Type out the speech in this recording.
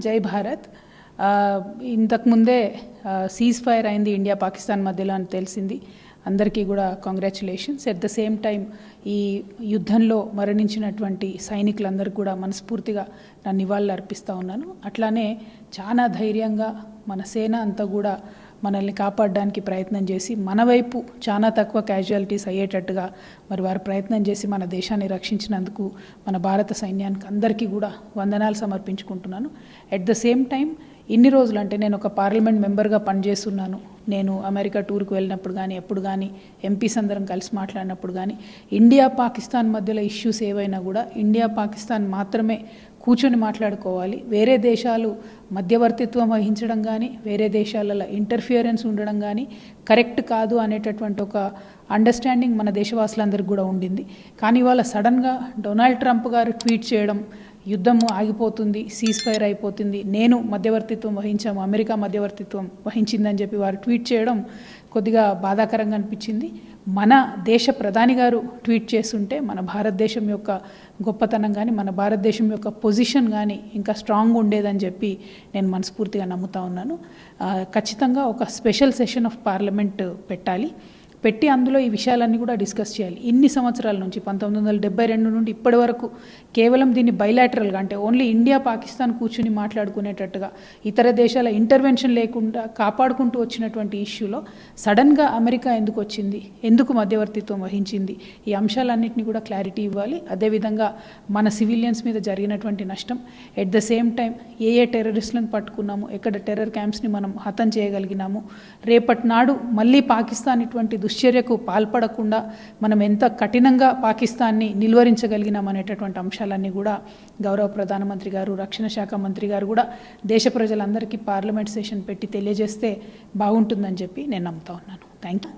జై భారత్. ఇంతకు ముందే సీజ్ ఫైర్ అయింది ఇండియా పాకిస్తాన్ మధ్యలో అని తెలిసింది. అందరికీ కూడా congratulations. At the same time ఈ యుద్ధంలో మరణించినటువంటి సైనికులందరికీ కూడా మనస్ఫూర్తిగా నా నివాళులు అర్పిస్తూ ఉన్నాను. అట్లానే చాలా ధైర్యంగా మన సేన అంతా కూడా మనల్ని కాపాడడానికి ప్రయత్నం చేసి మన వైపు చాలా తక్కువ క్యాజువాలిటీస్ అయ్యేటట్టుగా మరి వారు ప్రయత్నం చేసి మన దేశాన్ని రక్షించినందుకు మన భారత సైన్యానికి అందరికీ కూడా వందనాలు సమర్పించుకుంటున్నాను. ఎట్ ద సేమ్ టైం ఇన్ని రోజులు అంటే నేను ఒక పార్లమెంట్ మెంబర్గా పనిచేస్తున్నాను. నేను అమెరికా టూర్కి వెళ్ళినప్పుడు కానీ ఎప్పుడు కానీ ఎంపీస్ అందరం కలిసి మాట్లాడినప్పుడు కానీ ఇండియా పాకిస్తాన్ మధ్యలో ఇష్యూస్ ఏవైనా కూడా ఇండియా పాకిస్తాన్ మాత్రమే కూర్చొని మాట్లాడుకోవాలి. వేరే దేశాలు మధ్యవర్తిత్వం వహించడం కానీ వేరే దేశాలలో ఇంటర్ఫియరెన్స్ ఉండడం కానీ కరెక్ట్ కాదు అనేటటువంటి ఒక అండర్స్టాండింగ్ మన దేశవాసులందరికీ కూడా ఉండింది. కానీ ఇవాళ సడన్గా డొనాల్డ్ ట్రంప్ గారు ట్వీట్ చేయడం, యుద్ధము ఆగిపోతుంది, సీజ్ ఫైర్ అయిపోతుంది, నేను మధ్యవర్తిత్వం వహించాము, అమెరికా మధ్యవర్తిత్వం వహించిందని చెప్పి వారు ట్వీట్ చేయడం కొద్దిగా బాధాకరంగా అనిపించింది. మన దేశ ప్రధాని గారు ట్వీట్ చేస్తుంటే మన భారతదేశం యొక్క గొప్పతనం కానీ మన భారతదేశం యొక్క పొజిషన్ కానీ ఇంకా స్ట్రాంగ్ ఉండేదని చెప్పి నేను మనస్ఫూర్తిగా నమ్ముతా ఉన్నాను. ఖచ్చితంగా ఒక స్పెషల్ సెషన్ ఆఫ్ పార్లమెంట్ పెట్టి అందులో ఈ విషయాలన్నీ కూడా డిస్కస్ చేయాలి. ఇన్ని సంవత్సరాల నుంచి 1972 నుండి ఇప్పటి వరకు కేవలం దీన్ని బైలాటరల్గా అంటే ఓన్లీ ఇండియా పాకిస్తాన్ కూర్చుని మాట్లాడుకునేటట్టుగా ఇతర దేశాల ఇంటర్వెన్షన్ లేకుండా కాపాడుకుంటూ వచ్చినటువంటి ఇష్యూలో సడన్గా అమెరికా ఎందుకు వచ్చింది, ఎందుకు మధ్యవర్తిత్వం వహించింది, ఈ అంశాలన్నింటినీ కూడా క్లారిటీ ఇవ్వాలి. అదేవిధంగా మన సివిలియన్స్ మీద జరిగినటువంటి నష్టం, ఎట్ ద సేమ్ టైం ఏ టెర్రరిస్టులను పట్టుకున్నాము, ఎక్కడ టెర్రర్ క్యాంప్స్ని మనం హతం చేయగలిగినాము, రేపటి నాడు మళ్ళీ పాకిస్తాన్ ఇటువంటి దుశ్చర్యకు పాల్పడకుండా మనం ఎంత కఠినంగా పాకిస్తాన్ని నిలువరించగలిగినాం అనేటటువంటి అంశాలన్నీ కూడా గౌరవ ప్రధానమంత్రి గారు, రక్షణ శాఖ మంత్రి గారు కూడా దేశ ప్రజలందరికీ పార్లమెంట్ సెషన్ పెట్టి తెలియజేస్తే బాగుంటుందని చెప్పి నేను నమ్ముతా ఉన్నాను. Thank you.